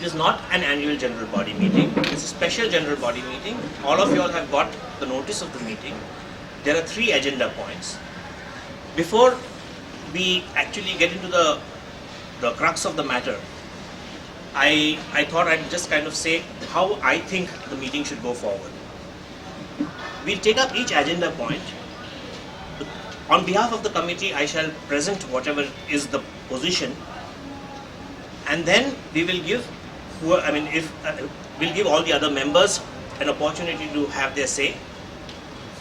It is not an annual general body meeting. It's a special general body meeting. All of you all have got the notice of the meeting. There are 3 agenda points. Before we actually get into the crux of the matter, I thought I'd just kind of say how I think the meeting should go forward. We'll take up each agenda point. On behalf of the committee, I shall present whatever is the position, and then we will give, we'll give all the other members an opportunity to have their say.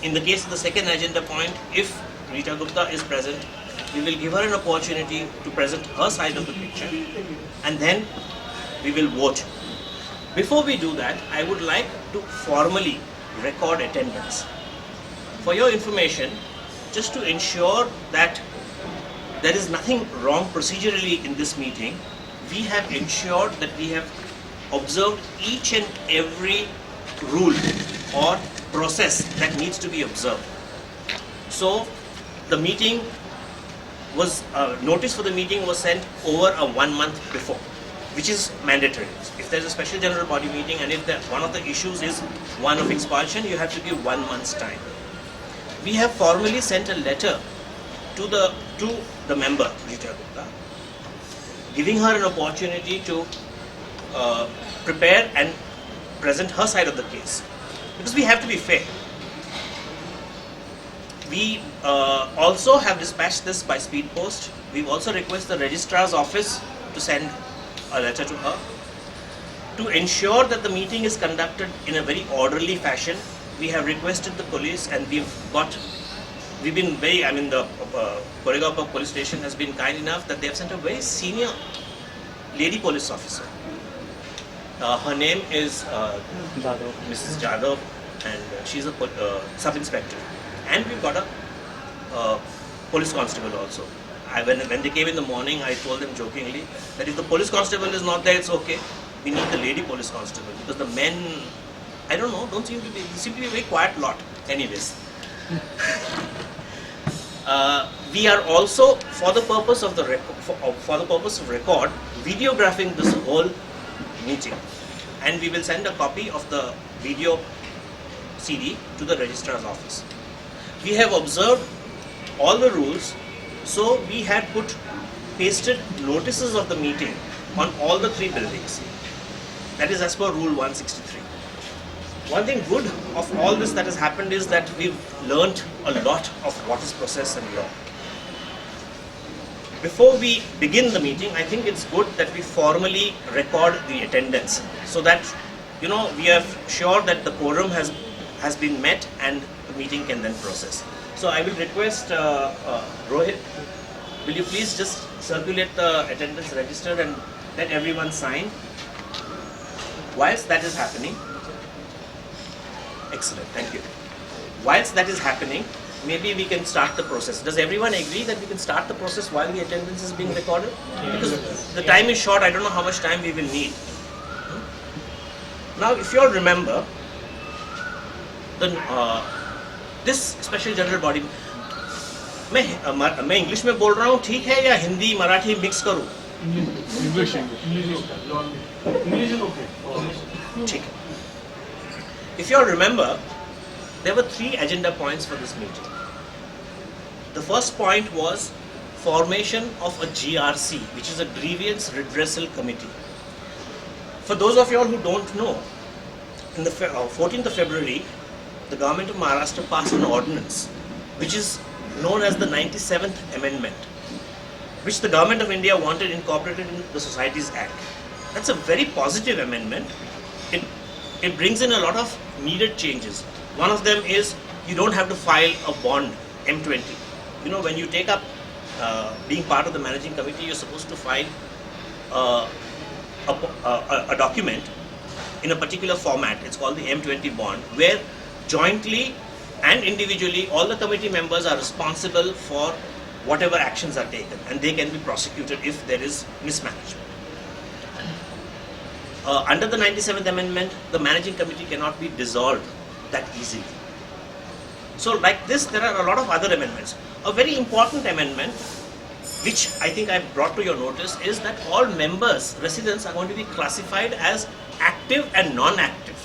In the case of the second agenda point, if Rita Gupta is present, we will give her an opportunity to present her side of the picture, and then we will vote. Before we do that, I would like to formally record attendance. For your information, just to ensure that there is nothing wrong procedurally in this meeting, we have ensured that we have observed each and every rule or process that needs to be observed. So the meeting was, notice for the meeting was sent over a 1 month before, which is mandatory. If there's a special general body meeting and if one of the issues is one of expulsion, you have to give 1 month's time. We have formally sent a letter to the member, Rita Gupta, giving her an opportunity to prepare and present her side of the case. Because we have to be fair. We also have dispatched this by speed post. We've also requested the registrar's office to send a letter to her. To ensure that the meeting is conducted in a very orderly fashion, we have requested the police, and the Koregaon Park police station has been kind enough that they have sent a very senior lady police officer. Her name is Mrs. Jadhav, and she's a sub-inspector. And we've got a police constable also. When they came in the morning, I told them jokingly that if the police constable is not there, it's okay. We need the lady police constable, because the men, I don't know, seem to be a very quiet lot. Anyways, we are also, for the purpose of record, videographing this whole meeting, and we will send a copy of the video CD to the registrar's office. We have observed all the rules, so we had pasted notices of the meeting on all the 3 buildings. That is as per Rule 163. One thing good of all this that has happened is that we've learnt a lot of what is process and law. Before we begin the meeting, I think it's good that we formally record the attendance, so that we are sure that the quorum has been met and the meeting can then process. So I will request Rohit, will you please just circulate the attendance register and let everyone sign? Whilst that is happening, excellent, thank you. Whilst that is happening, maybe we can start the process. Does everyone agree that we can start the process while the attendance is being recorded? Because the time is short, I don't know how much time we will need. Now, if you all remember, this special general body, मैं English में बोल रहा हूँ ठीक है या Hindi Marathi mix करूँ? English ठीक है. If you all remember, there were 3 agenda points for this meeting. The first point was formation of a GRC, which is a Grievance Redressal Committee. For those of you all who don't know, in the 14th of February, the government of Maharashtra passed an ordinance, which is known as the 97th Amendment, which the government of India wanted incorporated in the Societies Act. That's a very positive amendment. It brings in a lot of needed changes. One of them is you don't have to file a bond, M20. When you take up being part of the managing committee, you're supposed to file a document in a particular format. It's called the M20 bond, where jointly and individually all the committee members are responsible for whatever actions are taken, and they can be prosecuted if there is mismanagement. Under the 97th Amendment, the managing committee cannot be dissolved that easily. So like this, there are a lot of other amendments. A very important amendment which I think I brought to your notice, is that all members, residents, are going to be classified as active and non-active.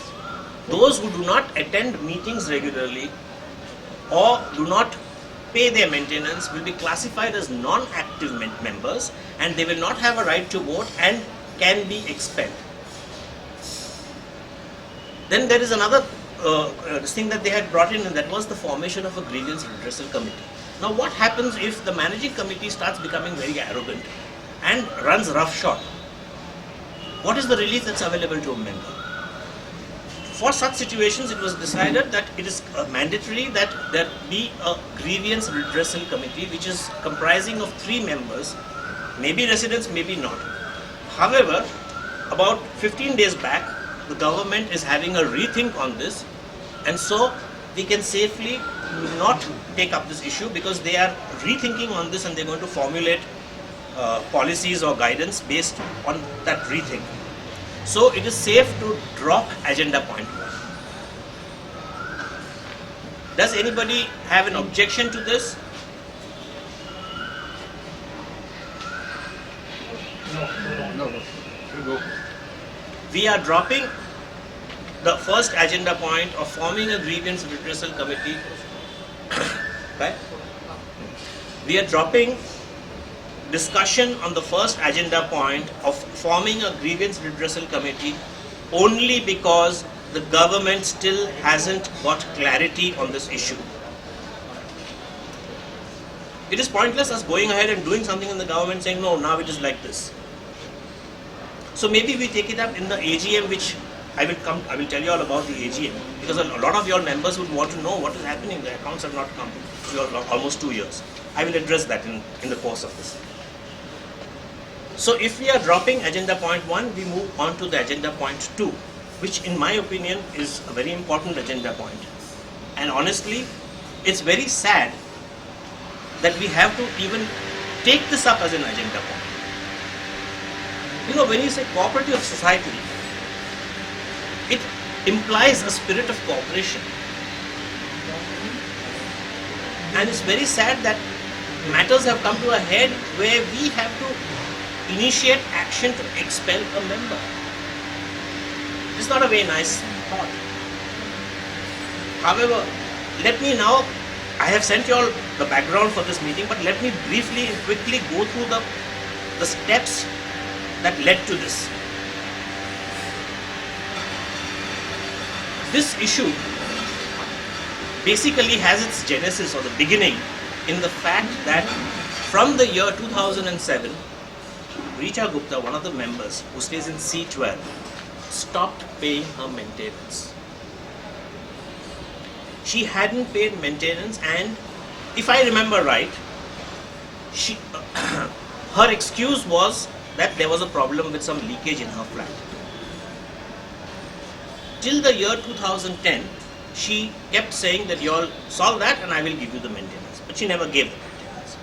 Those who do not attend meetings regularly or do not pay their maintenance will be classified as non-active members, and they will not have a right to vote and can be expelled. Then there is another thing that they had brought in, and that was the formation of a grievance redressal committee. Now what happens if the managing committee starts becoming very arrogant and runs roughshod? What is the relief that's available to a member? For such situations, it was decided that it is mandatory that there be a grievance redressal committee which is comprising of 3 members, maybe residents, maybe not. However, about 15 days back, the government is having a rethink on this, and so we can safely not take up this issue because they are rethinking on this and they're going to formulate policies or guidance based on that rethink. So it is safe to drop agenda point 1. Does anybody have an objection to this? No. Go. We are dropping the first agenda point of forming a grievance redressal committee. Right? We are dropping discussion on the first agenda point of forming a grievance redressal committee only because the government still hasn't got clarity on this issue. It is pointless us going ahead and doing something in the government saying, no, now it is like this. So maybe we take it up in the AGM, which I will tell you all about the AGM, because a lot of your members would want to know what is happening. The accounts have not come for almost 2 years. I will address that in the course of this. So if we are dropping agenda point 1, we move on to the agenda point 2, which in my opinion is a very important agenda point. And honestly, it's very sad that we have to even take this up as an agenda point. You know, when you say cooperative society, it implies a spirit of cooperation. And it's very sad that matters have come to a head where we have to initiate action to expel a member. It's not a very nice thought. However, let me now, I have sent you all the background for this meeting, but let me briefly and quickly go through the steps that led to this. This issue basically has its genesis or the beginning in the fact that from the year 2007, Rita Gupta, one of the members who stays in C12, stopped paying her maintenance. She hadn't paid maintenance, and if I remember right, her excuse was that there was a problem with some leakage in her flat. Till the year 2010, she kept saying that you'll solve that and I will give you the maintenance. But she never gave the maintenance.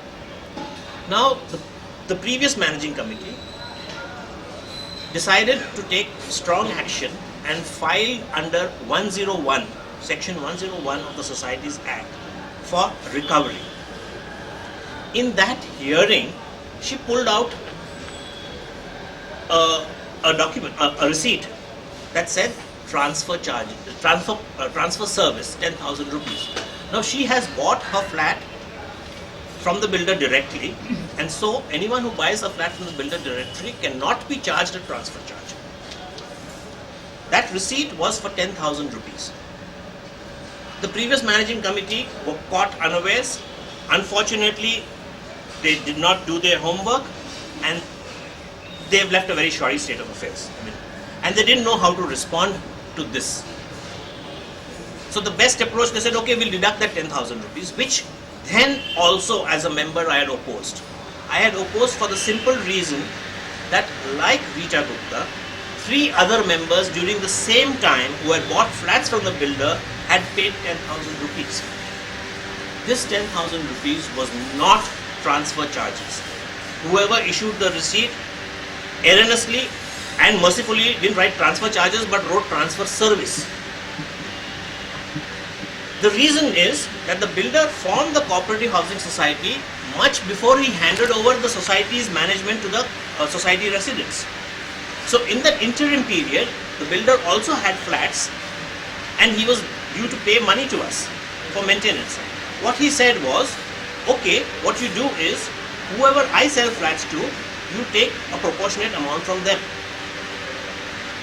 Now, the previous managing committee decided to take strong action and filed under 101, section 101 of the Societies Act for recovery. In that hearing, she pulled out a document, a receipt that said transfer charge, transfer service, 10,000 rupees. Now she has bought her flat from the builder directly, and so anyone who buys a flat from the builder directly cannot be charged a transfer charge. That receipt was for 10,000 rupees. The previous managing committee were caught unawares. Unfortunately, they did not do their homework, and they've left a very shoddy state of affairs. And they didn't know how to respond to this. So the best approach, they said, okay, we'll deduct that 10,000 rupees, which then also as a member I had opposed. I had opposed for the simple reason that, like Rita Gupta, 3 other members during the same time who had bought flats from the builder had paid 10,000 rupees. This 10,000 rupees was not transfer charges. Whoever issued the receipt erroneously and mercifully didn't write transfer charges but wrote transfer service. The reason is that the builder formed the cooperative housing society much before he handed over the society's management to the society residents. So in that interim period, the builder also had flats and he was due to pay money to us for maintenance. What he said was, okay, what you do is, whoever I sell flats to, you take a proportionate amount from them.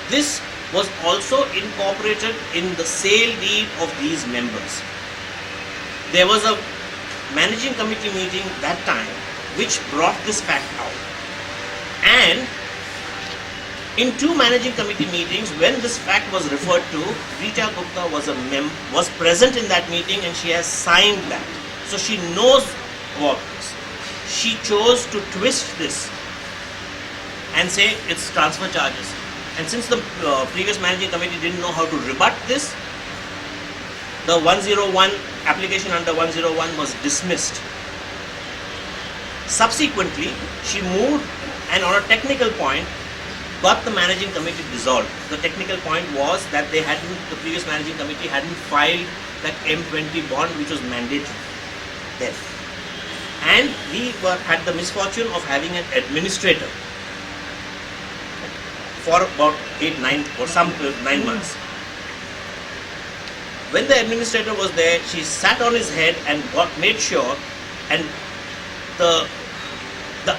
This was also incorporated in the sale deed of these members. There was a managing committee meeting that time which brought this fact out. And in two managing committee meetings, when this fact was referred to, Rita Gupta was present in that meeting and she has signed that. So she knows about this. She chose to twist this and say it's transfer charges. And since the previous managing committee didn't know how to rebut this, the 101 application under 101 was dismissed. Subsequently, she moved and on a technical point got the managing committee dissolved. The technical point was that the previous managing committee hadn't filed that M20 bond which was mandatory then. And we had the misfortune of having an administrator for about 9 months. When the administrator was there, she sat on his head and made sure, and the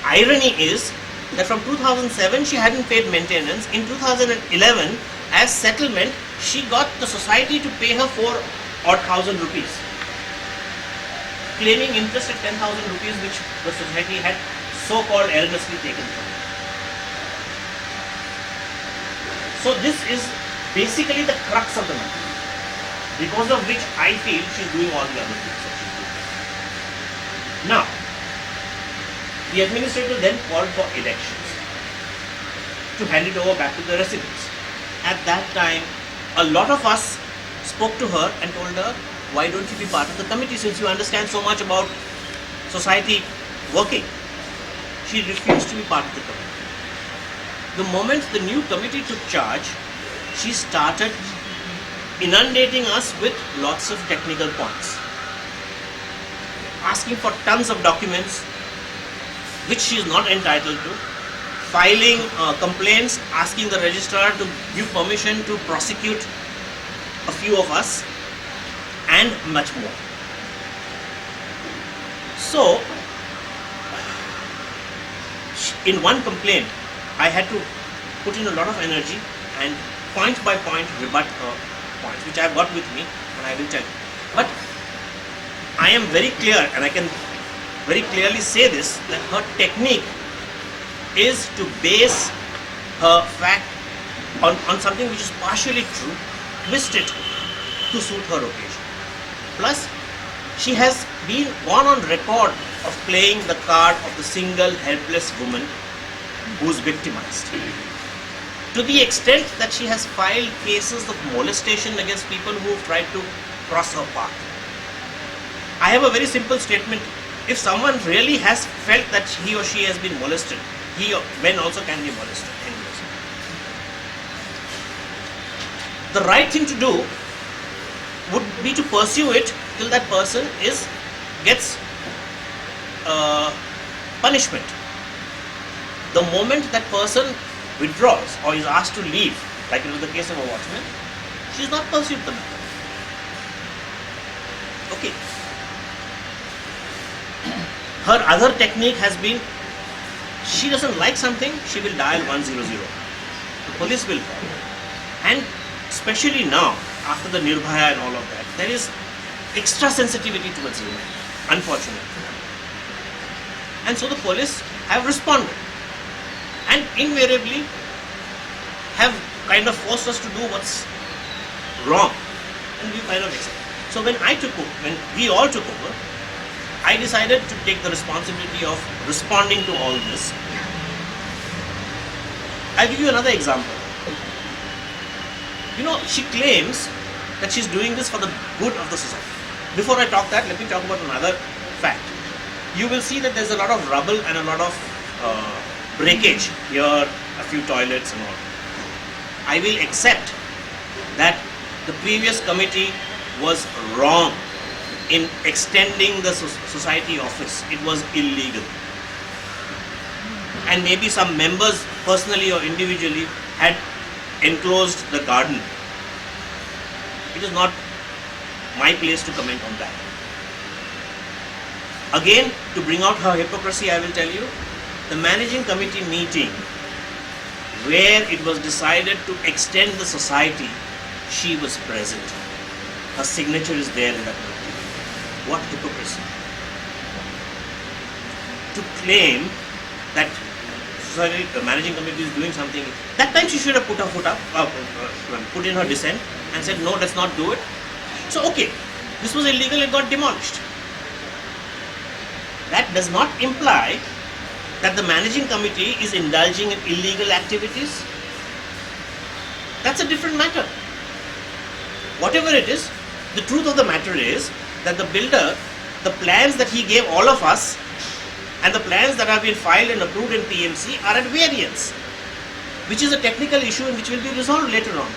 irony is that from 2007 she hadn't paid maintenance. In 2011, as settlement, she got the society to pay her 4,000 rupees, claiming interest at 10,000 rupees which the society had so-called erroneously taken from her. So this is basically the crux of the matter, because of which I feel she's doing all the other things that she's doing. Now, the administrator then called for elections to hand it over back to the residents. At that time, a lot of us spoke to her and told her, why don't you be part of the committee since you understand so much about society working? She refused to be part of the committee. The moment the new committee took charge, she started inundating us with lots of technical points, asking for tons of documents which she is not entitled to, filing complaints, asking the registrar to give permission to prosecute a few of us, and much more. So, in one complaint, I had to put in a lot of energy and point by point rebut her points, which I have got with me and I will tell you. But I am very clear, and I can very clearly say this, that her technique is to base her fact on something which is partially true, twist it to suit her occasion. Plus, she has gone on record of playing the card of the single helpless woman who is victimized, to the extent that she has filed cases of molestation against people who have tried to cross her path. I have a very simple statement. If someone really has felt that he or she has been molested, men also can be molested. Anyways. The right thing to do would be to pursue it till that person gets punishment. The moment that person withdraws or is asked to leave, like in the case of a watchman, she is not pursued the matter. Okay. Her other technique has been, she doesn't like something, she will dial 100. The police will call. And especially now, after the Nirbhaya and all of that, there is extra sensitivity towards women, unfortunately. And so the police have responded and invariably have kind of forced us to do what's wrong, and we kind of accept. So when we all took over, I decided to take the responsibility of responding to all this. I'll give you another example. She claims that she's doing this for the good of the society. Before I talk that, let me talk about another fact. You will see that there's a lot of rubble and a lot of breakage here, a few toilets and all. I will accept that the previous committee was wrong in extending the society office, it was illegal. And maybe some members personally or individually had enclosed the garden. It is not my place to comment on that. Again, to bring out her hypocrisy, I will tell you, the managing committee meeting where it was decided to extend the society, she was present. Her signature is there in that meeting. What hypocrisy. To claim that the managing committee is doing something, that time she should have put her foot up, put in her dissent and said, no, let's not do it. So, okay, this was illegal, it got demolished. That does not imply that the managing committee is indulging in illegal activities. That's a different matter. Whatever it is, the truth of the matter is that the builder, the plans that he gave all of us and the plans that have been filed and approved in PMC are at variance, which is a technical issue and which will be resolved later on.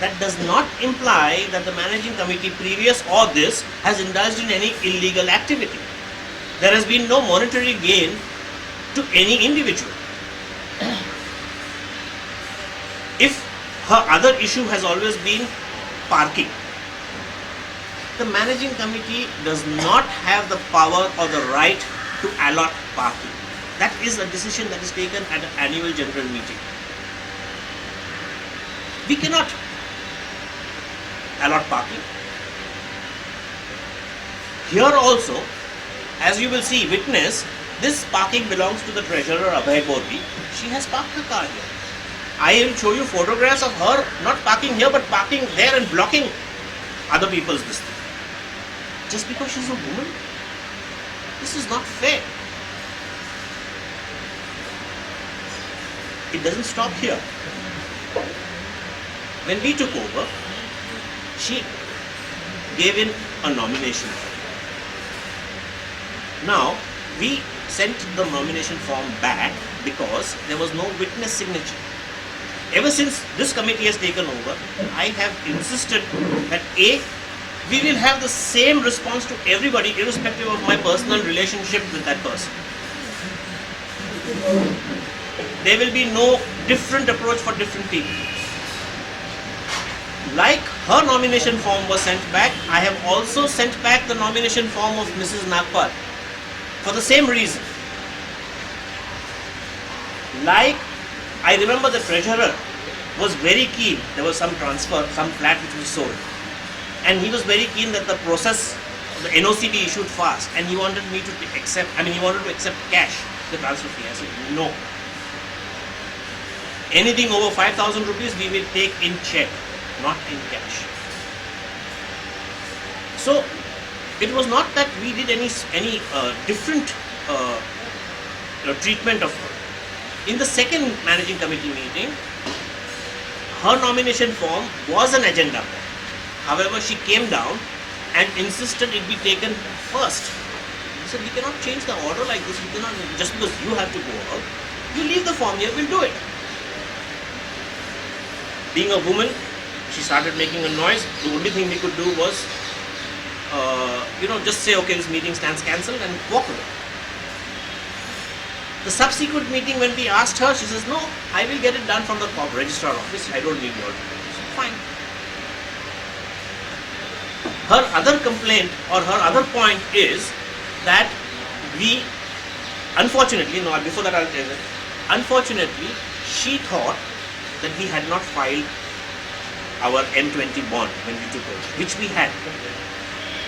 That does not imply that the managing committee, previous or this, has indulged in any illegal activity. There has been no monetary gain to any individual. If her other issue has always been parking, the managing committee does not have the power or the right to allot parking. That is a decision that is taken at an annual general meeting. We cannot allot parking. Here also, as you will see, witness, this parking belongs to the treasurer Abhay Gorbi. She has parked her car here. I will show you photographs of her not parking here but parking there and blocking other people's business. Just because she's a woman? This is not fair. It doesn't stop here. When we took over, she gave in a nomination. Now, we sent the nomination form back because there was no witness signature. Ever since this committee has taken over, I have insisted that A, we will have the same response to everybody irrespective of my personal relationship with that person. There will be no different approach for different people. Like her nomination form was sent back, I have also sent back the nomination form of Mrs. Nagpal for the same reason. Like, I remember the treasurer was very keen, there was some transfer, some flat which was sold. And he was very keen that the process, the NOC be issued fast, and he wanted me to accept, he wanted to accept cash, the transfer fee. I said, no. Anything over 5,000 rupees we will take in check, not in cash. So, it was not that we did any different treatment of her. In the second managing committee meeting, her nomination form was an agenda. However, she came down and insisted it be taken first. He said, we cannot change the order like this. We cannot, just because you have to go out, you leave the form here, we'll do it. Being a woman, she started making a noise. The only thing we could do was, just say, okay, this meeting stands cancelled and walk away. The subsequent meeting, when we asked her, she says, no, I will get it done from the registrar office. I don't need your details. Fine. Her other complaint or her other point is that we, unfortunately, before that I'll tell you, unfortunately, she thought that we had not filed our M20 bond when we took over, which we had.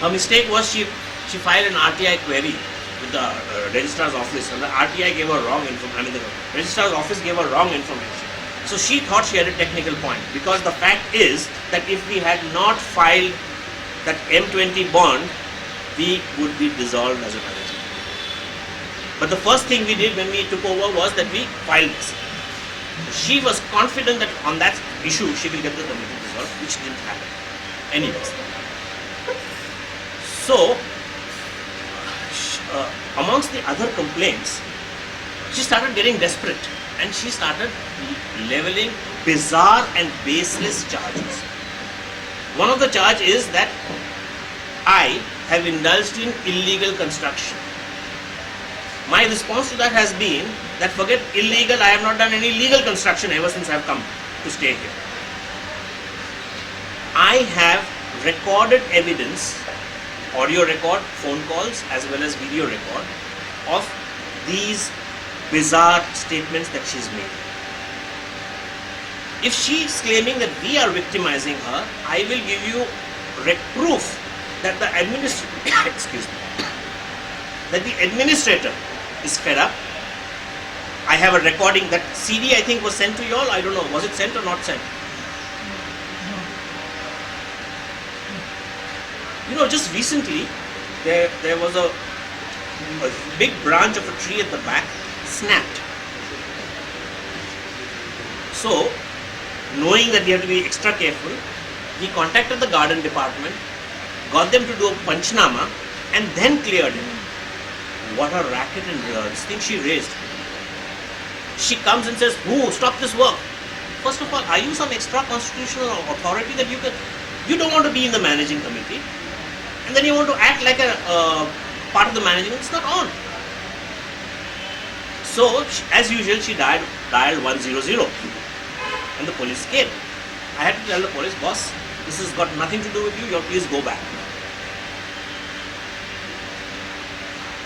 Her mistake was she filed an RTI query with the registrar's office, and the RTI gave her wrong information. The registrar's office gave her wrong information. So she thought she had a technical point, because the fact is that if we had not filed that M20 bond, we would be dissolved as a management. But the first thing we did when we took over was that we filed this. She was confident that on that issue she will get the committee dissolved, which didn't happen. Anyways. So, amongst the other complaints, she started getting desperate and she started leveling bizarre and baseless charges. One of the charge is that I have indulged in illegal construction. My response to that has been that forget illegal, I have not done any legal construction ever since I have come to stay here. I have recorded evidence, audio record, phone calls as well as video record of these bizarre statements that she's made. If she is claiming that we are victimizing her, I will give you proof that the administrator is fed up. I have a recording. That CD I think was sent to you all. I don't know, was it sent or not sent? You know, just recently there was a big branch of a tree at the back snapped. So, knowing that we have to be extra careful, we contacted the garden department, got them to do a panchnama, and then cleared it. What a racket and thing she raised. She comes and says, "Who stop this work?" First of all, are you some extra constitutional authority that you don't want to be in the managing committee, and then you want to act like a part of the management? It's not on. So, as usual, she dialed 100, and the police came. I had to tell the police, "Boss, this has got nothing to do with you. Please go back."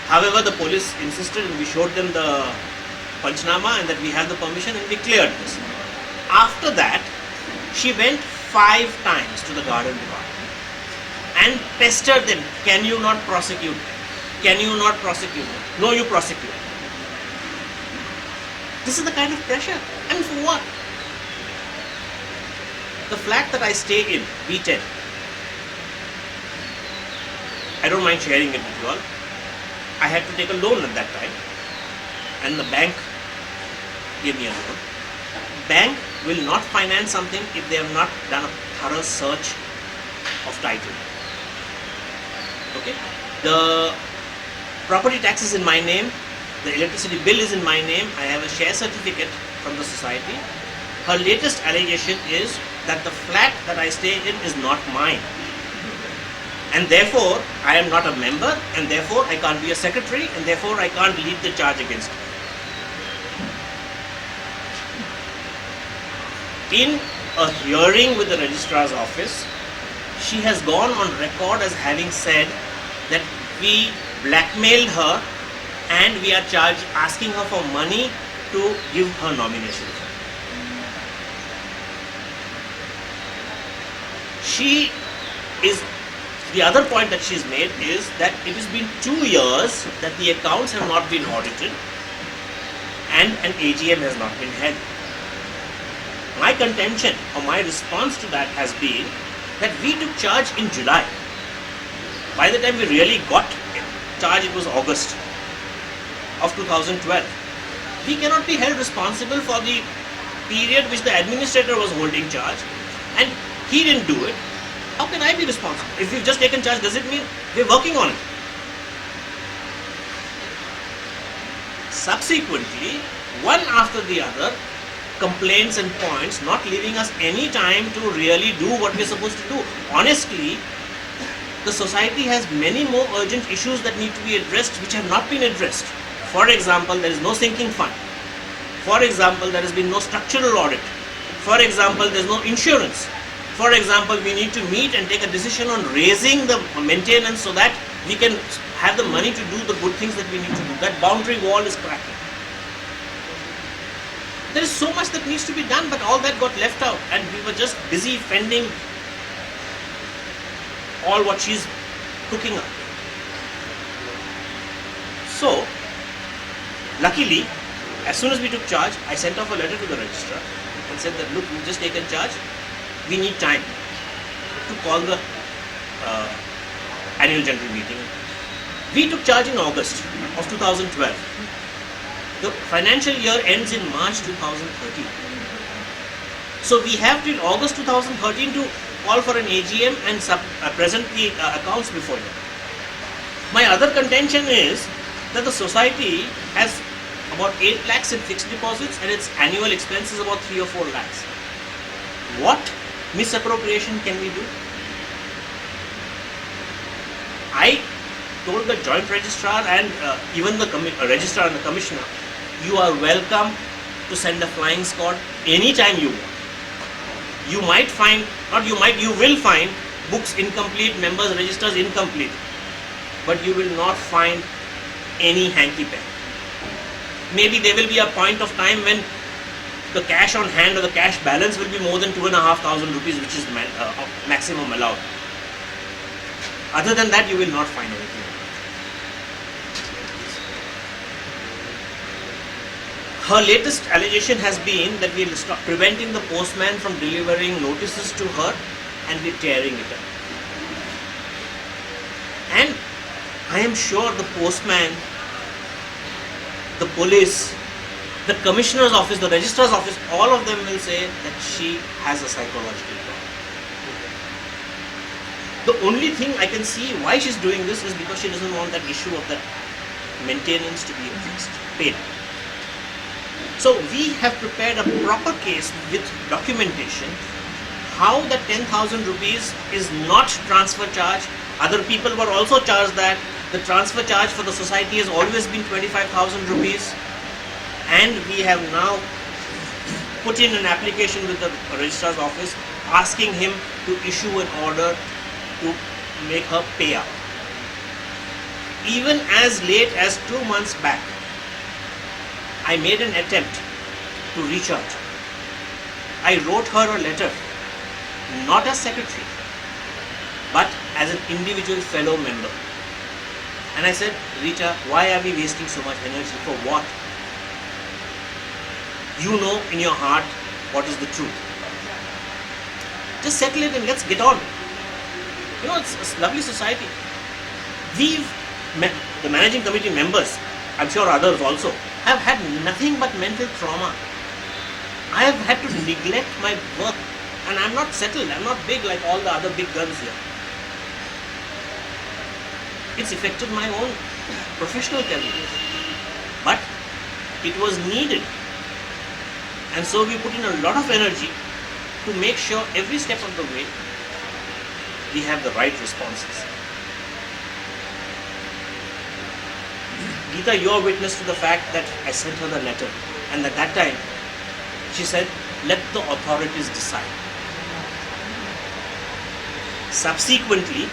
However, the police insisted, and we showed them the panchnama and that we have the permission, and we cleared this. After that, she went 5 times to the garden department and pestered them. "Can you not prosecute? Can you not prosecute?" "No, you prosecute." This is the kind of pressure. And for what? The flat that I stay in, B10, I don't mind sharing it with you all. I had to take a loan at that time, and the bank gave me a loan. Bank will not finance something if they have not done a thorough search of title. Okay? The property tax is in my name, the electricity bill is in my name, I have a share certificate from the society. Her latest allegation is that the flat that I stay in is not mine. And therefore, I am not a member, and therefore I can't be a secretary, and therefore I can't lead the charge against her. In a hearing with the registrar's office, she has gone on record as having said that we blackmailed her and we are asking her for money to give her nomination. The other point that she's made is that it has been 2 years that the accounts have not been audited and an AGM has not been held. My contention or my response to that has been that we took charge in July. By the time we really got charge, it was August of 2012. We cannot be held responsible for the period which the administrator was holding charge, and he didn't do it. How can I be responsible? If we've just taken charge, does it mean we're working on it? Subsequently, one after the other, complaints and points, not leaving us any time to really do what we're supposed to do. Honestly, the society has many more urgent issues that need to be addressed which have not been addressed. For example, there is no sinking fund. For example, there has been no structural audit. For example, there is no insurance. For example, we need to meet and take a decision on raising the maintenance so that we can have the money to do the good things that we need to do. That boundary wall is cracking. There is so much that needs to be done, but all that got left out, and we were just busy fending all what she's cooking up. So, luckily, as soon as we took charge, I sent off a letter to the registrar and said that, look, we've just taken charge. We need time to call the annual general meeting. We took charge in August of 2012. The financial year ends in March 2013. So we have till August 2013 to call for an AGM and present the accounts before you. My other contention is that the society has about 8 lakhs in fixed deposits and its annual expense is about 3 or 4 lakhs. What misappropriation can we do? I told the joint registrar and even the registrar and the commissioner, you are welcome to send a flying squad anytime you want. You might find, not you might, you will find books incomplete, members registers incomplete, but you will not find any hanky pen. Maybe there will be a point of time when the cash on hand or the cash balance will be more than 2,500 rupees, which is maximum allowed. Other than that, you will not find anything. Her latest allegation has been that we will stop preventing the postman from delivering notices to her and we're tearing it up. And I am sure the postman, the police, the commissioner's office, the registrar's office, all of them will say that she has a psychological problem. The only thing I can see why she's doing this is because she doesn't want that issue of that maintenance to be fixed, paid. So we have prepared a proper case with documentation how the 10,000 rupees is not transfer charge. Other people were also charged that. The transfer charge for the society has always been 25,000 rupees. And we have now put in an application with the registrar's office asking him to issue an order to make her pay up. Even as late as 2 months back, I made an attempt to reach out. I wrote her a letter, not as secretary, but as an individual fellow member. And I said, Rita, why are we wasting so much energy? For what? You know in your heart what is the truth. Just settle it and let's get on. You know, it's a lovely society. We've met, the managing committee members, I'm sure others also, have had nothing but mental trauma. I have had to neglect my work and I'm not settled, I'm not big like all the other big guns here. It's affected my own professional career. But it was needed. And so we put in a lot of energy to make sure every step of the way we have the right responses. Geeta, you are witness to the fact that I sent her the letter, and at that time she said, let the authorities decide. Subsequently,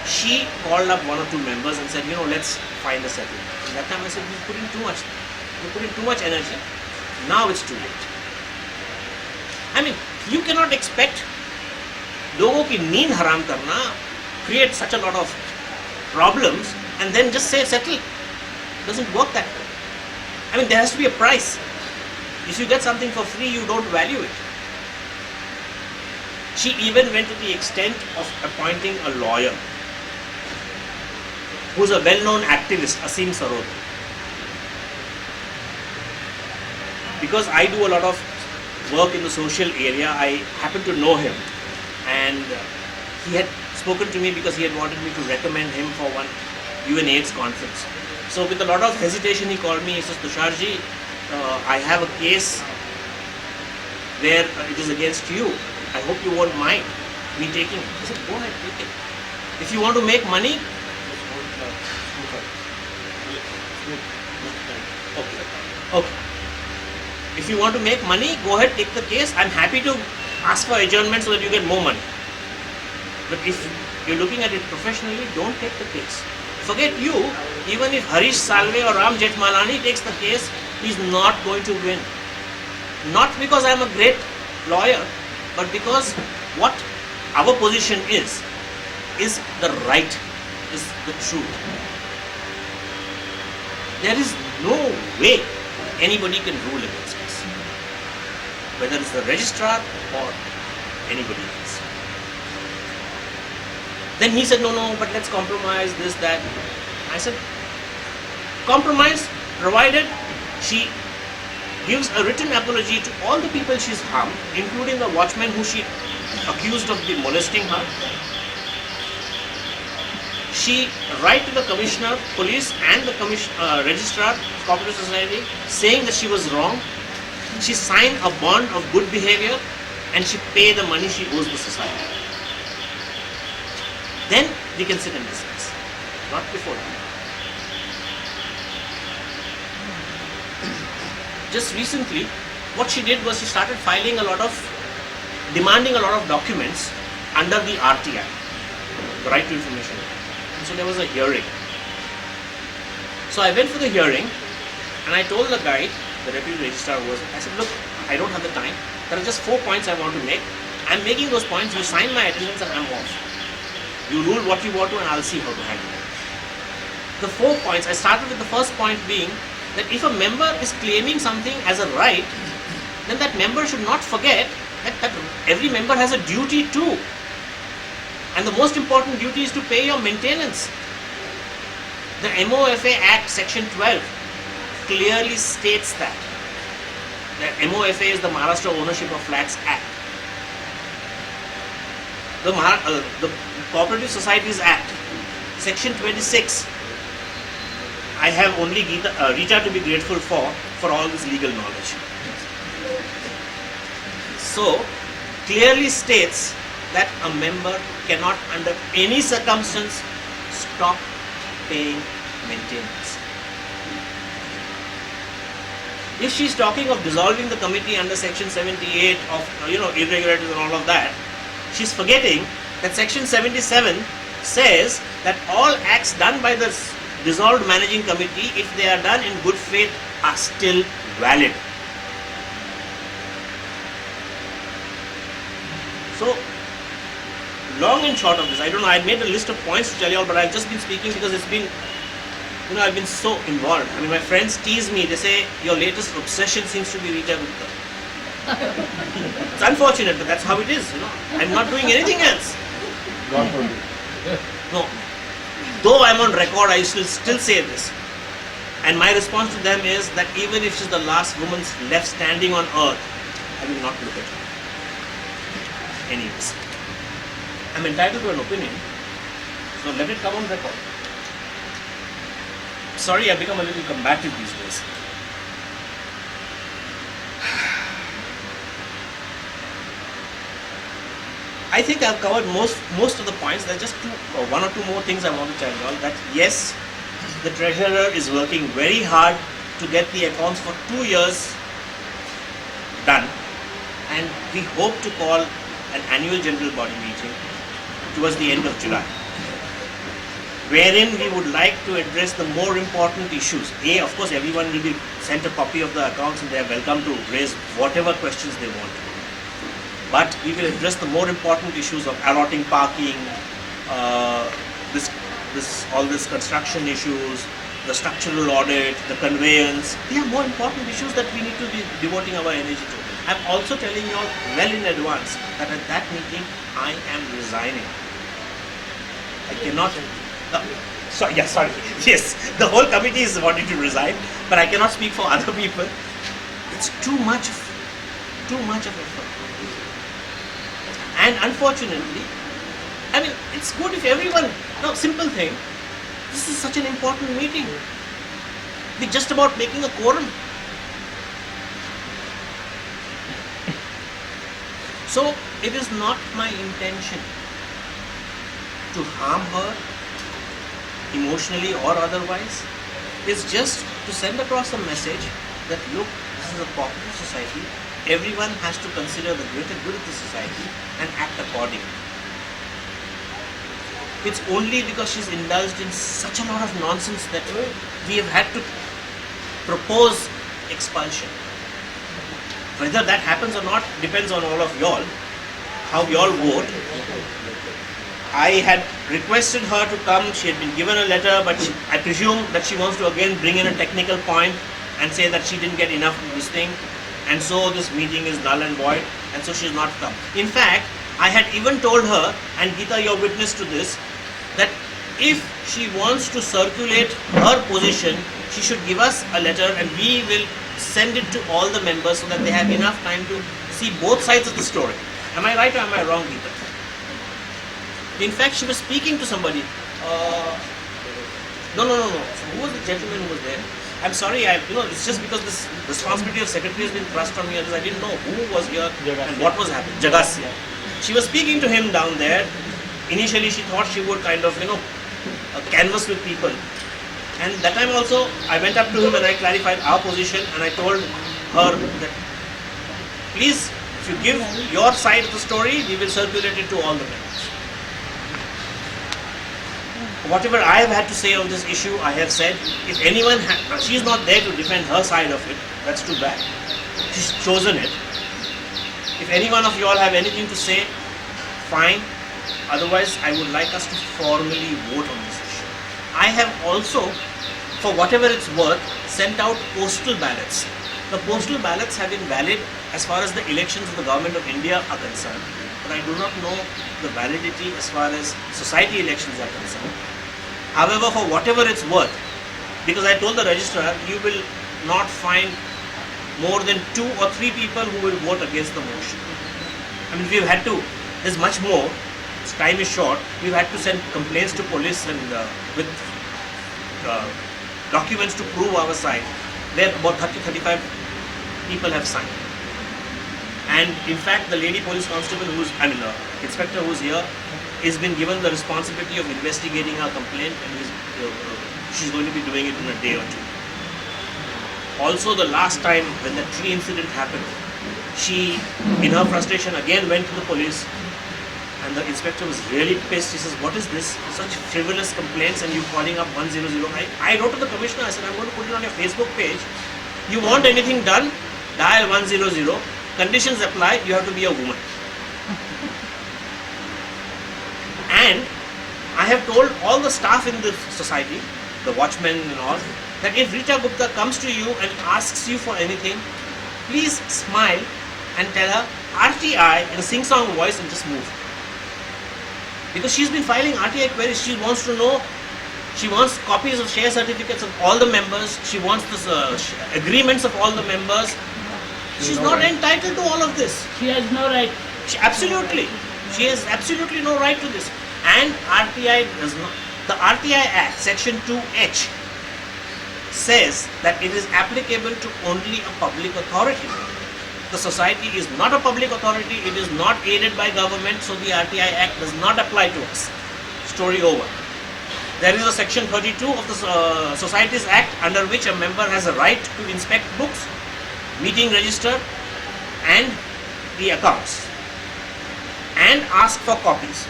she called up one or two members and said, let's find a settlement. At that time I said, we're putting too much energy. Now it's too late. I mean, you cannot expect लोगों की नींद हराम करना, create such a lot of problems and then just say settle. It doesn't work that way. I mean, there has to be a price. If you get something for free, you don't value it. She even went to the extent of appointing a lawyer who's a well-known activist, Asim Sarod. Because I do a lot of work in the social area, I happen to know him. And he had spoken to me because he had wanted me to recommend him for one UNAIDS conference. So with a lot of hesitation he called me, he says, Tusharji, I have a case where it is against you. I hope you won't mind me taking it. I said, go ahead, take it. If you want to make money, okay. If you want to make money, go ahead, take the case. I'm happy to ask for adjournment so that you get more money. But if you're looking at it professionally, don't take the case. Forget you, even if Harish Salve or Ram Jethmalani takes the case, he's not going to win. Not because I'm a great lawyer, but because what our position is the right, is the truth. There is no way anybody can rule against us, whether it's the registrar or anybody else. Then he said, no, but let's compromise this, that. I said, compromise provided she gives a written apology to all the people she's harmed, including the watchman who she accused of molesting her. She write to the commissioner, police and the registrar, cooperative society, saying that she was wrong. She signed a bond of good behavior and she pay the money she owes the society. Then we can sit and discuss. not before that. Just recently, what she did was she started demanding a lot of documents under the RTI, the Right to Information Act. And so there was a hearing. So I went for the hearing and I told the guy, the deputy registrar I said, look, I don't have the time. There are just 4 points I want to make. I'm making those points, you sign my attendance and I'm off. You rule what you want to and I'll see how to handle it. The 4 points, I started with the first point being that if a member is claiming something as a right, then that member should not forget that every member has a duty too. And the most important duty is to pay your maintenance. The MOFA Act section 12 clearly states that. The MOFA is the Maharashtra Ownership of Flats Act. The Cooperative Societies Act, section 26. I have only Rita to be grateful for all this legal knowledge. So, clearly states that a member cannot under any circumstance stop paying maintenance. If she's talking of dissolving the committee under section 78 of irregularities and all of that, she's forgetting that section 77 says that all acts done by the dissolved managing committee, if they are done in good faith, are still valid. So, long and short of this, I don't know, I made a list of points to tell you all, but I've just been speaking because it's been, I've been so involved. I mean, my friends tease me, they say, your latest obsession seems to be Rita Gupta. It's unfortunate, but that's how it is, I'm not doing anything else. God forbid. No. Though I'm on record, I still say this. And my response to them is that even if she's the last woman left standing on earth, I will not look at her. Anyways, I'm entitled to an opinion, so let it come on record. Sorry, I've become a little combative these days. I think I've covered most of the points. There's just one or two more things I want to tell you all. That yes, the treasurer is working very hard to get the accounts for 2 years done, and we hope to call an annual general body meeting towards the end of July, wherein we would like to address the more important issues. Of course, everyone will be sent a copy of the accounts and they are welcome to raise whatever questions they want. But we will address the more important issues of allotting parking, all this construction issues, the structural audit, the conveyance. They are more important issues that we need to be devoting our energy to. I'm also telling you all well in advance that at that meeting I am resigning. I cannot. Sorry. Yes, the whole committee is wanting to resign, but I cannot speak for other people. It's too much of effort. And unfortunately, I mean, it's good if everyone. No, simple thing. This is such an important meeting. We're just about making a quorum. So it is not my intention to harm her emotionally or otherwise. It's just to send across a message that look, this is a cooperative society. Everyone has to consider the greater good of the society and act accordingly. It's only because she's indulged in such a lot of nonsense that we have had to propose expulsion. Whether that happens or not depends on all of y'all, how y'all vote. I had requested her to come, she had been given a letter, but I presume that she wants to again bring in a technical point and say that she didn't get enough of this thing, and so this meeting is null and void, and so she's not come. In fact, I had even told her, and Geeta, you're witness to this, that if she wants to circulate her position, she should give us a letter and we will send it to all the members so that they have enough time to see both sides of the story. Am I right or am I wrong, Geeta? In fact, she was speaking to somebody. No. Who was the gentleman who was there? I'm sorry, it's just because this responsibility of secretary has been thrust on me. I didn't know who was here and what was happening. Jagas. She was speaking to him down there. Initially, she thought she would kind of, a canvas with people. And that time also, I went up to him and I clarified our position and I told her that please, if you give your side of the story, we will circulate it to all the members. Whatever I have had to say on this issue, I have said. If anyone, she is not there to defend her side of it, that's too bad. She's chosen it. If any one of you all have anything to say, fine. Otherwise, I would like us to formally vote on this issue. I have also, for whatever it's worth, sent out postal ballots. The postal ballots have been valid as far as the elections of the Government of India are concerned, but I do not know the validity as far as society elections are concerned. However, for whatever it's worth, because I told the registrar, you will not find more than 2 or 3 people who will vote against the motion. I mean, we've had to, there's much more, time is short, we've had to send complaints to police and with documents to prove our side. There about 30-35 people have signed. And in fact, the lady police constable inspector who's here has been given the responsibility of investigating our complaint, and she's going to be doing it in a day or two. Also, the last time when the tree incident happened, she, in her frustration, again went to the police, and the inspector was really pissed. He says, what is this? Such frivolous complaints and you calling up 100. I wrote to the commissioner, I said, I'm going to put it on your Facebook page. You want anything done? Dial 100. Conditions apply, you have to be a woman. And I have told all the staff in the society, the watchmen and all, that if Rita Gupta comes to you and asks you for anything, please smile and tell her RTI in a sing-song voice and just move. Because she's been filing RTI queries, she wants to know, she wants copies of share certificates of all the members, she wants the agreements of all the members. She's not entitled to all of this. She has no right. She has absolutely no right to this. And RTI does not. The RTI Act, Section 2H, says that it is applicable to only a public authority. The society is not a public authority, it is not aided by government, so the RTI Act does not apply to us. Story over. There is a Section 32 of the Societies Act under which a member has a right to inspect books, meeting register and the accounts and ask for copies.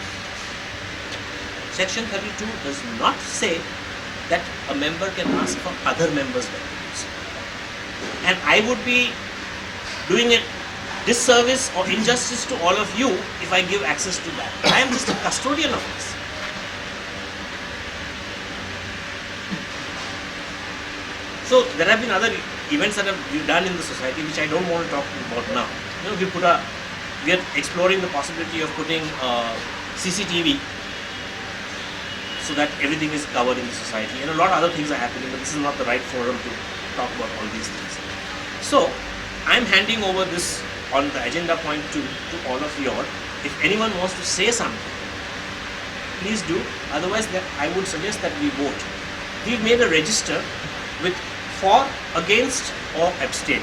Section 32 does not say that a member can ask for other members' documents. And I would be doing a disservice or injustice to all of you if I give access to that. I am just a custodian of this. So there have been other events that we've done in the society which I don't want to talk about now. We are exploring the possibility of putting CCTV so that everything is covered in the society, and a lot of other things are happening, but this is not the right forum to talk about all these things. So I'm handing over this on the agenda point 2 to all of you all. If anyone wants to say something, please do. Otherwise, I would suggest that we vote. We've made a register with for, against or abstain.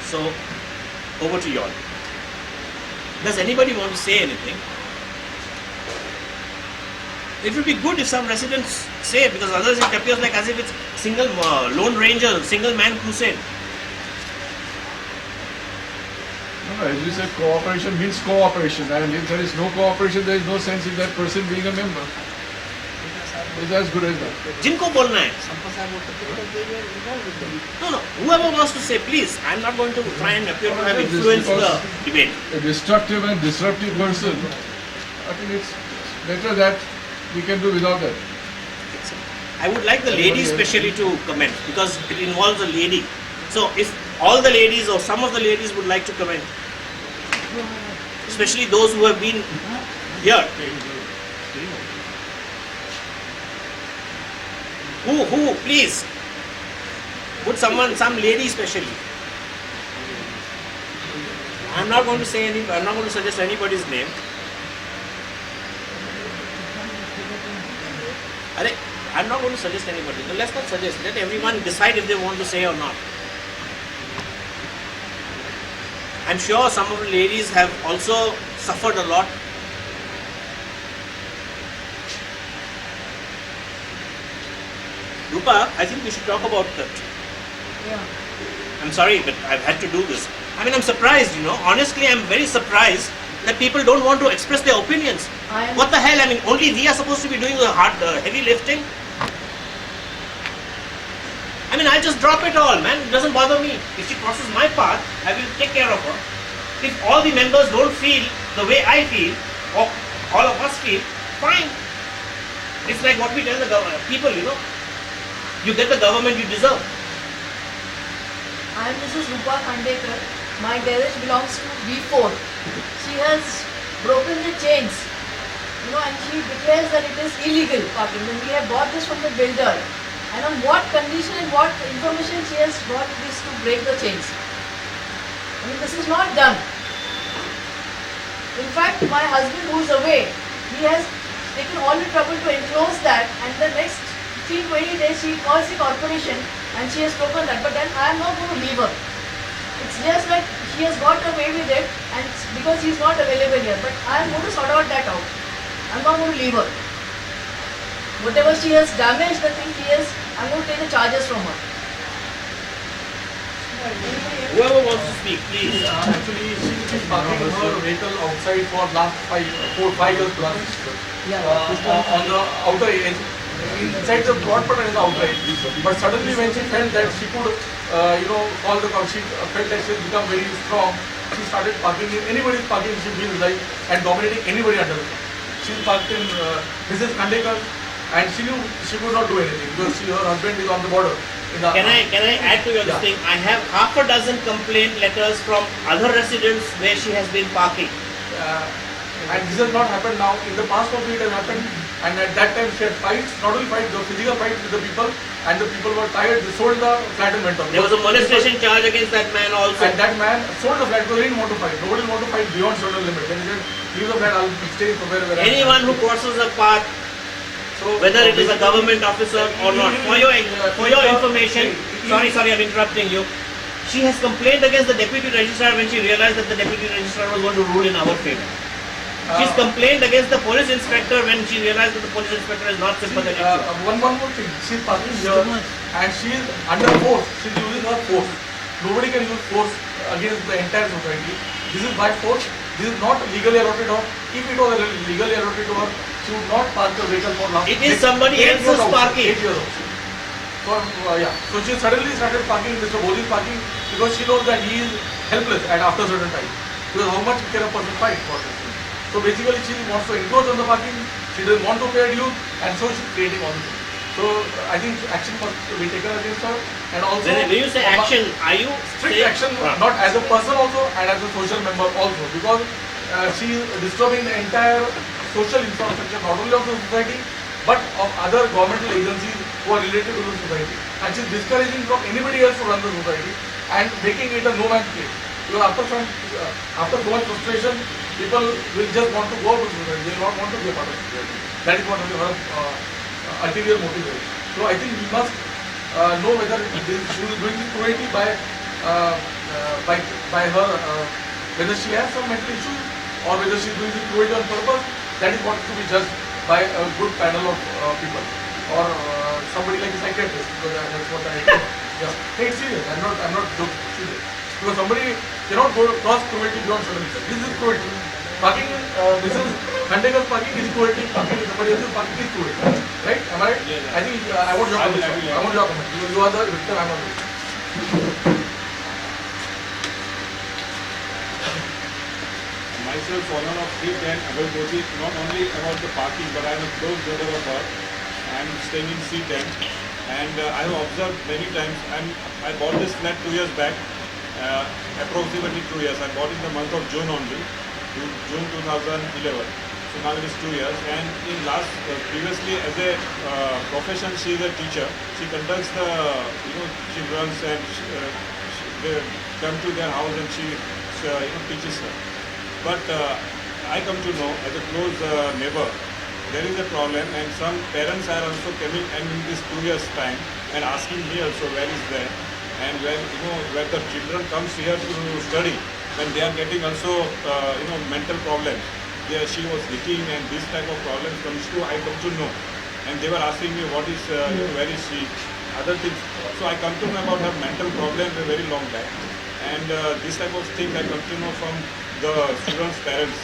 So over to you all. Does anybody want to say anything? It would be good if some residents say, because otherwise it appears like as if it's single lone ranger, single man crusade. No, as you said, cooperation means cooperation, and if there is no cooperation, there is no sense in that person being a member. It's as good as that. जिनको बोलना है? No, whoever wants to say, please. I'm not going to try and appear to have influenced the debate. A destructive and disruptive person, I think it's better that we can do without that. I would like the lady especially to comment, because it involves a lady. So if all the ladies or some of the ladies would like to comment, especially those who have been here. Who, please? Would some lady especially? I'm not going to say anything, I'm not going to suggest anybody's name. I'm not going to suggest anybody. So let's not suggest. Let everyone decide if they want to say or not. I'm sure some of the ladies have also suffered a lot. Rupa, I think we should talk about that. Yeah. I'm sorry, but I've had to do this. I mean, I'm surprised, Honestly, I'm very surprised that people don't want to express their opinions. What the hell? I mean, only we are supposed to be doing the heavy lifting? I mean, I'll just drop it all, man. It doesn't bother me. If she crosses my path, I will take care of her. If all the members don't feel the way I feel, or all of us feel, fine. It's like what we tell the people, You get the government you deserve. I am Mrs. Rupa Khandekar. My garage belongs to B4. She has broken the chains, and she declares that it is illegal parking. And we have bought this from the builder. And on what condition and what information she has bought this to break the chains? I mean, this is not done. In fact, my husband who is away, he has taken all the trouble to enclose that, and the next 20 days she calls the corporation and she has broken that. But then I am not going to leave her. It's just like she has got away with it, and because he is not available here. But I am going to sort out that out. I'm not going to leave her. Whatever she has damaged, the thing I'm going to take the charges from her. Whoever wants to speak, please. Actually, she's been parking her vehicle outside for last 5 years plus. On the outer edge. Inside the broad pattern is the outer edge. But suddenly when she felt that she could, call the cop, she felt that she has become very strong. She started parking in anybody's parking she feels like and dominating anybody under the car. She parked in Mrs. Khandekar, and she knew she could not do anything because her husband is on the border. Can I add to your thing? I have half a dozen complaint letters from other residents where she has been parking. And this has not happened now. In the past also it has happened, and at that time she had fights, not only fights, the physical fights with the people, and the people were tired, they sold the flat and went off. There was a molestation charge against that man also. And that man sold the flat because he didn't want to fight. Nobody want to fight beyond certain limit. Then he said, leave the flat, I'll stay somewhere where anyone who crosses a path, whether it is a government officer or not, for your information, sorry, I'm interrupting you. She has complained against the deputy registrar when she realized that the deputy registrar was going to rule in our favor. She's complained against the police inspector when she realized that the police inspector is not sympathetic. One more thing, she's parking here and she is under force. She's using her force. Nobody can use force against the entire society. This is by force. This is not legally allotted to her. If it was legally allotted to her, she would not park the vehicle for last. It is somebody else's parking. 8 years old. So she suddenly started parking Mr. Bodhi's parking because she knows that he is helpless at after certain time. Because how much can a person fight for this? So basically she wants to encroach on the parking, she doesn't want to pay dues, and so she's creating all this. So I think action must be taken against her, and also when you say action, are you strict action, not as a person also and as a social member also, because she is disturbing the entire social infrastructure not only of the society but of other governmental agencies who are related to the society, and she is discouraging from anybody else to run the society and making it a no man's place. Because after so much frustration, people will just want to go to the society, they will not want to be a part of the society. That is what her ulterior motive is. So I think we must know whether she is doing this cruelty by her, whether she has some mental issues or whether she is doing this cruelty on purpose. That is what to be judged by a good panel of people or somebody like a psychiatrist. Because that's what I do. Yeah, take it serious. I'm not joking. Serious. Because somebody cannot go cross cruelty beyond certain limits. This is cruelty. Parking, this is Khandekar's parking is cruelty. Parking in somebody else's parking is cruelty. Right? Am I right? Yeah. I think I want your comment. I want your comment. You are the victim. I'm not the victim. Myself, owner of 310 Abel Bodhi, not only about the parking, but I am a close brother of her. I am staying in C10, and I have observed many times. I bought this flat 2 years back. Approximately 2 years. I bought in the month of June only, June 2011. So now it is 2 years. And in previously as a profession, she is a teacher. She conducts the children's and they come to their house and she teaches her. But I come to know as a close neighbor, there is a problem, and some parents are also coming and in this 2 years time and asking me also where is there. And when the children comes here to study, when they are getting also mental problems, she was leaking and this type of problems I come to know. and they were asking me what is, where is she, other things. So I come to know about her mental problem a very long back, and this type of thing I come to know from the students' parents,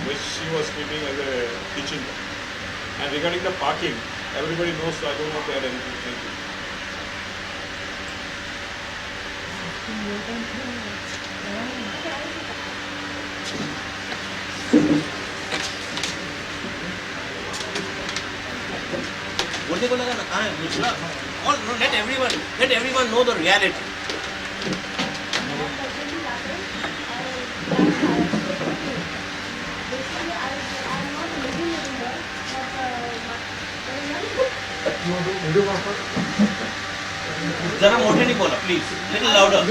which she was screaming as a teaching. And regarding the parking, everybody knows, so I don't want to add anything. Thank you. बोलने को लगा ना कहाँ है दूसरा और let everyone know the reality. जरा मोटे नहीं बोला please little louder.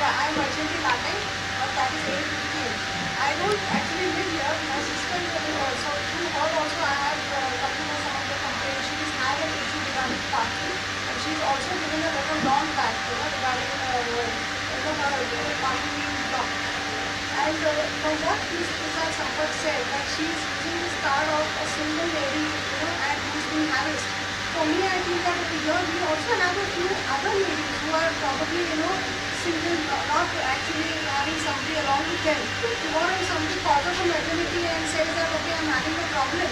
I am urgently laughing, but that is 8:15. I don't actually live here. My sister is living also. Through her also I have come to know some of the complaints. She has had an issue regarding parking, and she is also given a letter long back, regarding her parking being blocked. And from what Mr. Sampath said, that she is using this card of a single lady, and who is being harassed. For me, I think that here we also have a few other ladies who are probably, single, not actually having somebody along with them. Tomorrow if somebody calls up from Affinity and says that, okay, I'm having a problem,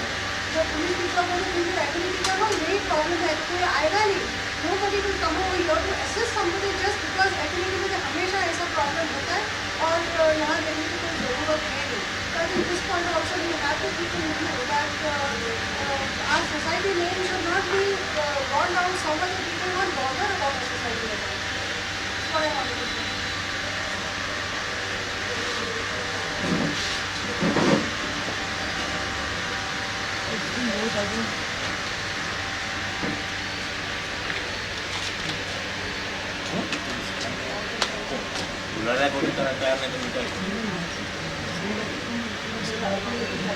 the police people are going to think that Affinity का no यही problem है, तो कोई आएगा नहीं. Nobody will come over here to assist somebody just because Affinity में हमेशा ऐसा problem होता है और यहाँ देने की कोई ज़रूरत है नहीं. But in this point also we have to keep in mind that our society name should not be brought down so much that people not bother about the society at all. That's what I wanted to say.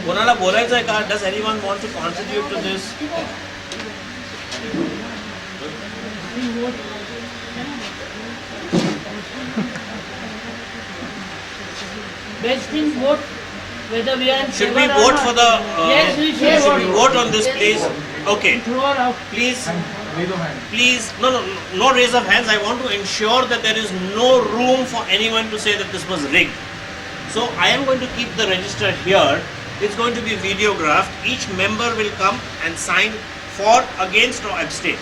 कोणाला बोलायचं आहे का? Does anyone want to contribute to this? Best thing vote whether we are in Should favor we or vote not. for the? Yes, we should Should we vote. vote on this, please? Okay, Throw her out. please. Raise your hand. Please, no raise of hands. I want to ensure that there is no room for anyone to say that this was rigged. So I am going to keep the register here. It's going to be videographed. Each member will come and sign for, against or abstain.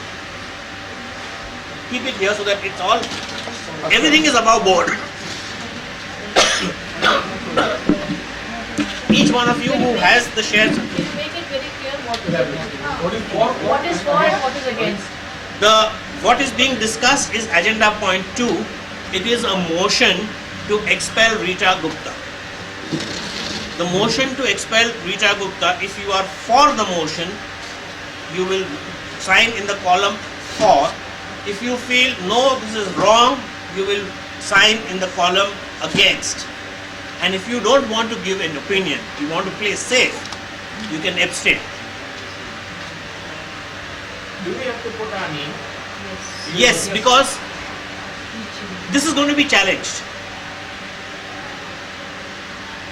Keep it here so that it's all, everything is above board. Each one of you who has the shares, Can you make it very clear what is against? What is for? What is for and what is against? what is being discussed is agenda point 2. It is a motion to expel Rita Gupta. The motion to expel Rita Gupta, if you are for the motion, you will sign in the column for. If you feel no, this is wrong, you will sign in the column against. And if you don't want to give an opinion, you want to play safe, you can abstain. Do we have to put our name? Yes, because this is going to be challenged.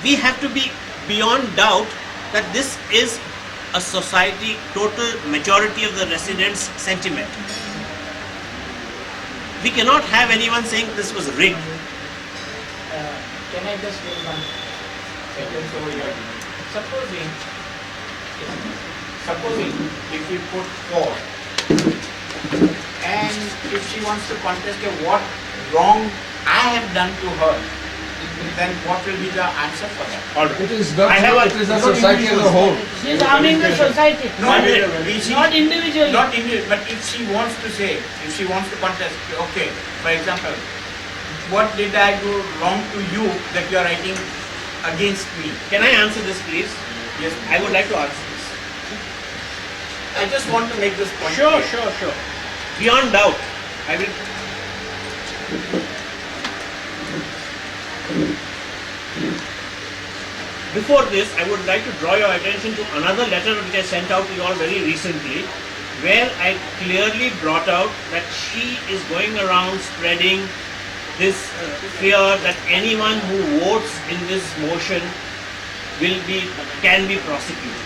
We have to be beyond doubt that this is a society, total majority of the residents' sentiment. We cannot have anyone saying this was rigged. Can I just make one sentence over here? Supposing if we put 4 and if she wants to contest what wrong I have done to her, then what will be the answer for that? It is a society as a whole. She is harming the society. Not Not individually. Not individual, but if she wants to say, if she wants to contest, okay, for example, what did I do wrong to you that you are writing against me? Can I answer this, please? Yes, I would like to answer this. I just want to make this point. Sure, clear. sure. Beyond doubt, I will. Before this, I would like to draw your attention to another letter which I sent out to you all very recently, where I clearly brought out that she is going around spreading this fear that anyone who votes in this motion can be prosecuted.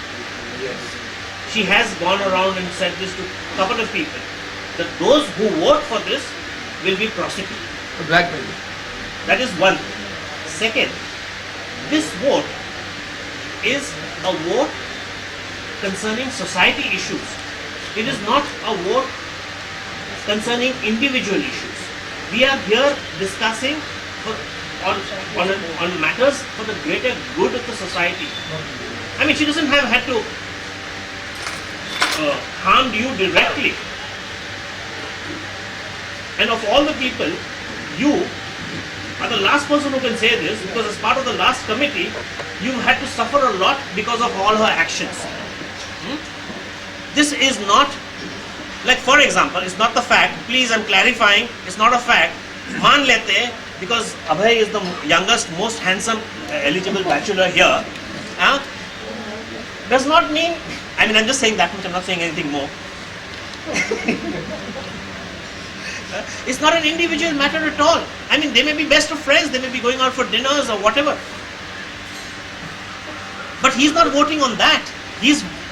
She has gone around and said this to a couple of people, that those who vote for this will be prosecuted. Blackmail. That is one thing. Second, this vote is a vote concerning society issues. It is not a vote concerning individual issues. We are here discussing on matters for the greater good of the society. I mean, she doesn't have had to harm you directly. And of all the people, you are the last person who can say this, because as part of the last committee, you had to suffer a lot because of all her actions. This is not, like for example, it's not the fact, please I'm clarifying, it's not a fact. Man lete, because Abhay is the youngest, most handsome eligible bachelor here, does not mean, I mean I'm just saying that much, I'm not saying anything more. It's not an individual matter at all. I mean, they may be best of friends, they may be going out for dinners or whatever. But he's not voting on that.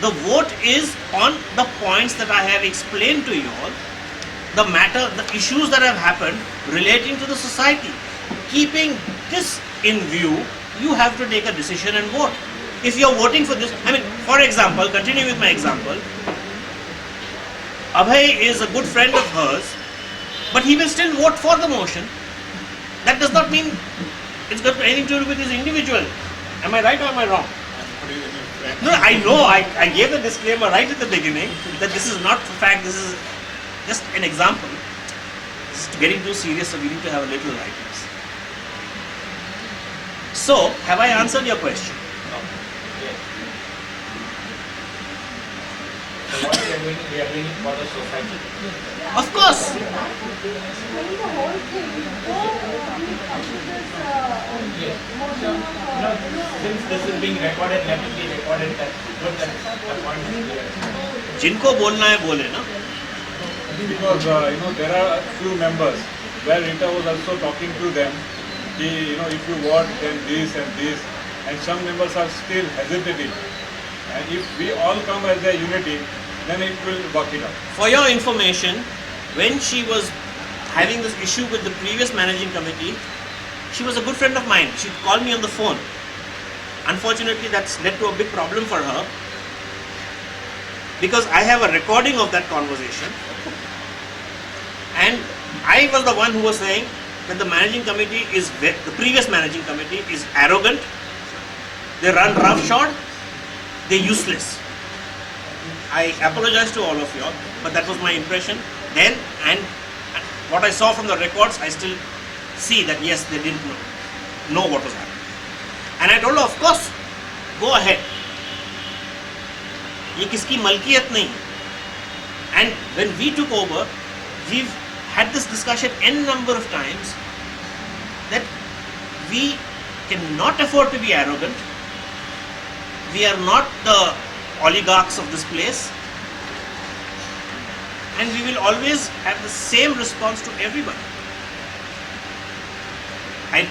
The vote is on the points that I have explained to you all. The matter, the issues that have happened relating to the society. Keeping this in view, you have to take a decision and vote. If you're voting for this, I mean, for example, continue with my example. Abhay is a good friend of hers, but he will still vote for the motion. That does not mean it's got anything to do with his individual. Am I right or am I wrong? No, I know, I gave the disclaimer right at the beginning that this is not fact, this is just an example. This is getting too serious, so we need to have a little lightness. So, have I answered your question? So what we are doing it for the society. Of course. Since this is being recorded, let it be recorded. That good that the point is clear. जिनको बोलना है बोले ना. Because there are a few members where Rita was also talking to them. If you vote then this and this, and some members are still hesitating. And if we all come as a unity, then it will work it out. For your information, when she was having this issue with the previous managing committee, she was a good friend of mine. She called me on the phone. Unfortunately, that's led to a big problem for her, because I have a recording of that conversation, and I was the one who was saying that the previous managing committee is arrogant, they run roughshod, they're useless. I apologize to all of you all, but that was my impression then, and what I saw from the records, I still see that yes, they didn't know what was happening. And I told her, of course, go ahead. ये किसकी मलकियत नहीं. And when we took over, we've had this discussion n number of times that we cannot afford to be arrogant. We are not the oligarchs of this place, and we will always have the same response to everybody.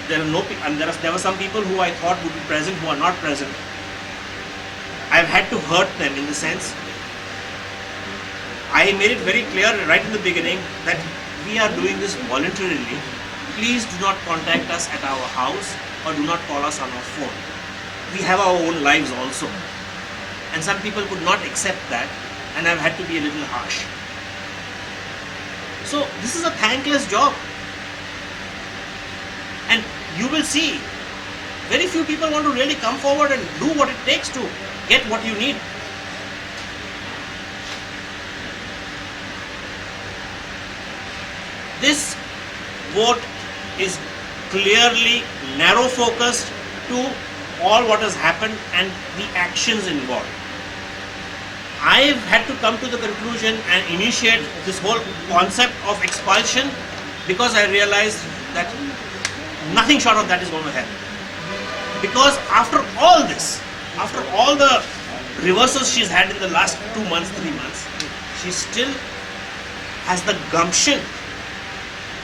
There were some people who I thought would be present who are not present. I've had to hurt them in the sense, I made it very clear right in the beginning that we are doing this voluntarily. Please do not contact us at our house or do not call us on our phone. We have our own lives also. And some people could not accept that, and I've had to be a little harsh. So this is a thankless job. And you will see, very few people want to really come forward and do what it takes to get what you need. This vote is clearly narrow focused to all what has happened and the actions involved. I've had to come to the conclusion and initiate this whole concept of expulsion because I realized that nothing short of that is going to happen. Because after all this, after all the reversals she's had in the last 2 months, 3 months, she still has the gumption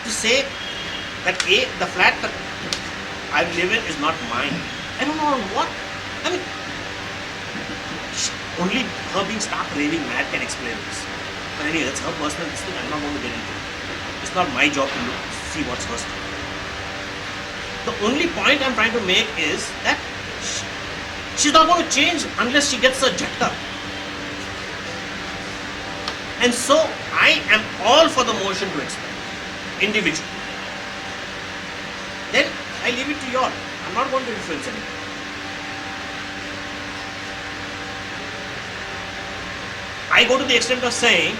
to say that the flat that I live in is not mine. I don't know on what I mean, only her being stark raving mad can explain this. But anyway, that's her personal thing. I'm not going to get into it. It's not my job to look, see what's her story. The only point I'm trying to make is that she's not going to change unless she gets a jhatka. And so I am all for the motion to expel individually. Then I leave it to you all. I'm not going to influence anyone. I go to the extent of saying,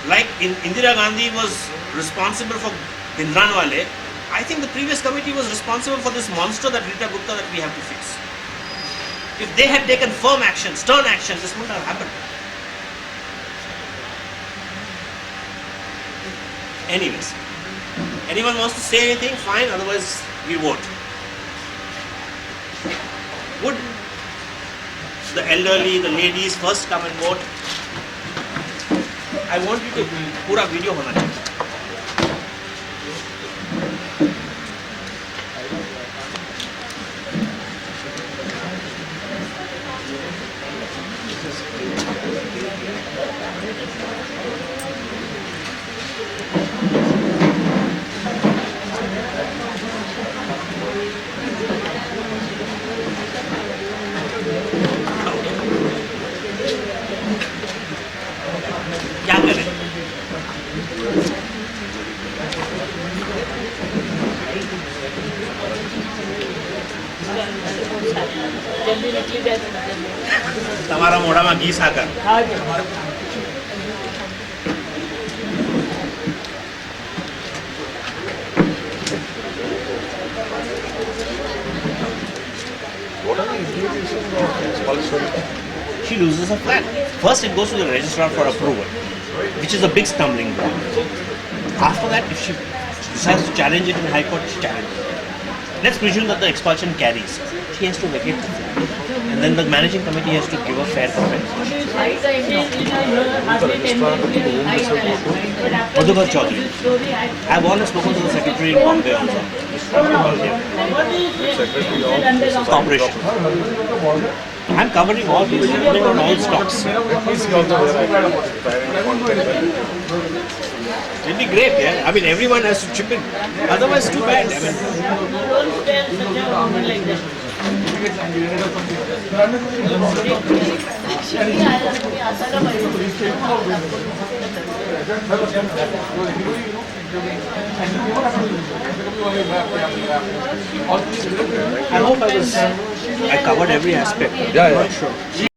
like Indira Gandhi was responsible for Bhindranwale, I think the previous committee was responsible for this monster that Rita Gupta that we have to face. If they had taken firm action, stern action, this wouldn't have happened. Anyways, anyone wants to say anything? Fine, otherwise we vote. Would the elderly, the ladies first come and vote? I want you to पूरा video होना चाहिए. क्या करें? જલ્દી નીકળી જાય તો જલ્દી. તમારા મોઢામાં ઘી સાકર. હા જી. What are the implications of expulsion? She loses her flat. First it goes to the registrar for approval, which is a big stumbling block. After that, if she decides to challenge it in High Court, she challenges it. Let's presume that the expulsion carries. She has to vacate the flat. And then the managing committee has to give a fair compensation. Madhukar Chaudhary. I've always spoken to the secretary in Bombay also. Corporation. I'm covering all these, covering on all stocks. It'll be great, yeah. I mean, everyone has to chip in. Otherwise, too bad. I mean, Don't spare such a woman like that. I hope I covered every aspect. Yeah, yeah. I'm not sure.